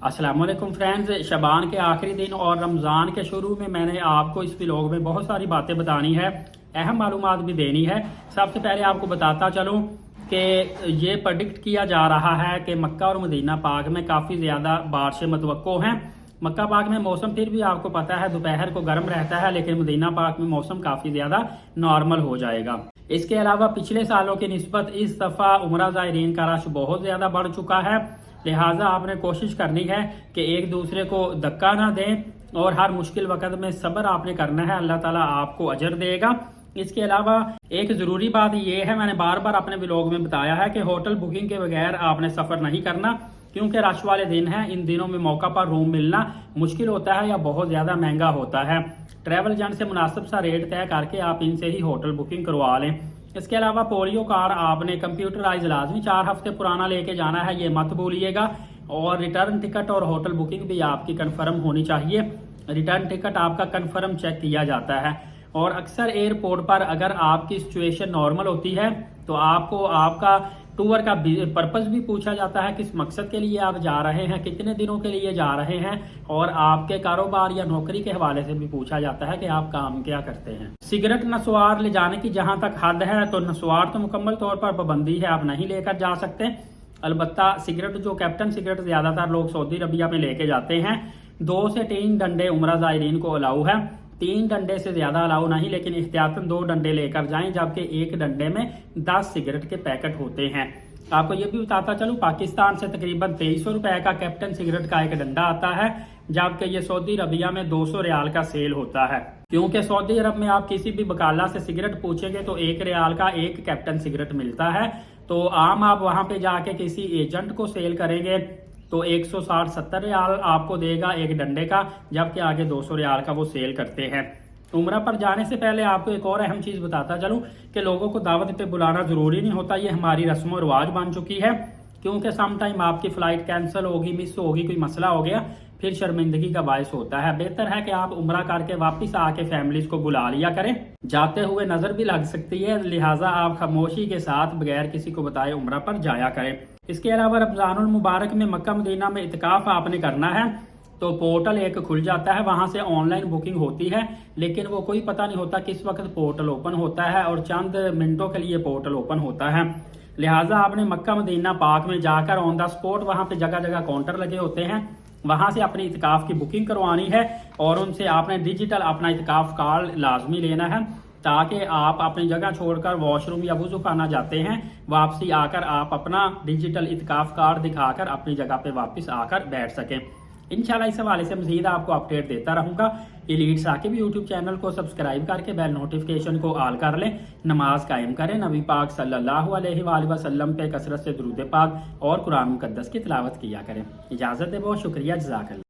अस्सलाम वालेकुम फ्रेंड्स, शबान के आखिरी दिन और रमज़ान के शुरू में मैंने आपको इस व्लॉग में बहुत सारी बातें बतानी है, अहम मालूमात भी देनी है। सबसे पहले आपको बताता चलूं कि ये प्रेडिक्ट किया जा रहा है कि मक्का और मदीना पाक में काफ़ी ज़्यादा बारिशें मतवक्को हैं। मक्का पाक में मौसम फिर भी आपको पता है दोपहर को गर्म रहता है, लेकिन मदीना पाक में मौसम काफ़ी ज़्यादा नॉर्मल हो जाएगा। इसके अलावा पिछले सालों की निस्बत इस दफ़ा उम्रा ज़ायरीन का रश बहुत ज़्यादा बढ़ चुका है, लिहाजा आपने कोशिश करनी है कि एक दूसरे को धक्का ना दें और हर मुश्किल वक्त में सब्र आपने करना है, अल्लाह ताला आपको अजर देगा। इसके अलावा एक ज़रूरी बात यह है, मैंने बार बार अपने व्लॉग में बताया है कि होटल बुकिंग के बगैर आपने सफ़र नहीं करना, क्योंकि रश वाले दिन हैं। इन दिनों में मौका पर रूम मिलना मुश्किल होता है या बहुत ज़्यादा महंगा होता है। ट्रैवल एजेंट से मुनासिब सा रेट तय करके आप इनसे ही होटल बुकिंग करवा लें। इसके अलावा पोलियो कार्ड आपने कंप्यूटराइज लाजमी 4 हफ्ते पुराना लेके जाना है, ये मत भूलिएगा। और रिटर्न टिकट और होटल बुकिंग भी आपकी कन्फर्म होनी चाहिए। रिटर्न टिकट आपका कन्फर्म चेक किया जाता है। और अक्सर एयरपोर्ट पर अगर आपकी सिचुएशन नॉर्मल होती है तो आपको आपका टूर का पर्पस भी पूछा जाता है, किस मकसद के लिए आप जा रहे हैं, कितने दिनों के लिए जा रहे हैं, और आपके कारोबार या नौकरी के हवाले से भी पूछा जाता है कि आप काम क्या करते हैं। सिगरेट नस्वार ले जाने की जहां तक हद है तो नस्वार तो मुकम्मल तौर पर पाबंदी है, आप नहीं लेकर जा सकते। अलबत्ता सिगरेट जो कैप्टन सिगरेट ज्यादातर लोग सऊदी अरबिया में लेके जाते हैं, 2 से 3 डंडे उम्रा ज़ायरीन को अलाउ है। 3 डंडे से ज्यादा अलाउ नहीं, लेकिन एहतियातन 2 डंडे लेकर जाएं, जबकि एक डंडे में 10 सिगरेट के पैकेट होते हैं। आपको ये भी बताता चलूं, पाकिस्तान से तकरीबन 2300 रुपए का कैप्टन सिगरेट का एक डंडा आता है, जबकि ये सऊदी अरबिया में 200 रियाल का सेल होता है। क्योंकि सऊदी अरब में आप किसी भी बकाला से सिगरेट पूछेंगे तो 1 रियाल का एक कैप्टन सिगरेट मिलता है। तो आम आप वहां पे जाके किसी एजेंट को सेल करेंगे तो 160-70 रियाल आपको देगा एक डंडे का, जबकि आगे 200 रियाल का वो सेल करते हैं। उम्रा पर जाने से पहले आपको एक और अहम चीज बताता चलूं कि लोगों को दावत पे बुलाना जरूरी नहीं होता, ये हमारी रस्म और रिवाज बन चुकी है। क्योंकि सम टाइम आपकी फ्लाइट कैंसिल होगी, मिस होगी, कोई मसला हो गया, फिर शर्मिंदगी का बायस होता है। बेहतर है कि आप उम्रा करके वापस आके फैमिलीज को बुला लिया करें, जाते हुए नजर भी लग सकती है, लिहाजा आप खामोशी के साथ बगैर किसी को बताए उम्रा पर जाया करें। इसके अलावा रमजानुल मुबारक में मक्का मदीना में इत्काफ आपने करना है तो पोर्टल एक खुल जाता है, वहां से ऑनलाइन बुकिंग होती है, लेकिन वो कोई पता नहीं होता किस वक्त पोर्टल ओपन होता है और चंद मिनटों के लिए पोर्टल ओपन होता है। लिहाजा आपने मक्का मदीना पाक में जाकर ऑन द स्पॉट, वहां पे जगह जगह काउंटर लगे होते हैं, वहां से अपनी इत्काफ की बुकिंग करवानी है और उनसे आपने डिजिटल अपना इत्काफ कार्ड लाजमी लेना है, ताकि आप अपनी जगह छोड़कर वॉशरूम या वुजू खाना जाते हैं, वापसी आकर आप अपना डिजिटल इत्काफ कार्ड दिखाकर अपनी जगह पे वापस आकर बैठ सकें। इंशाल्लाह इस हवाले से मज़ीद आपको अपडेट देता रहूंगा। एलीट साकिब यूट्यूब चैनल को सब्सक्राइब करके बेल नोटिफिकेशन को ऑल कर लें। नमाज कायम करें, नबी पाक सल्लल्लाहु अलैहि वसल्लम पे कसरत से दुरूद पाक और कुरान मुकद्दस की तिलावत किया करें। इजाज़त है, बहुत शुक्रिया, जज़ाकल्लाह।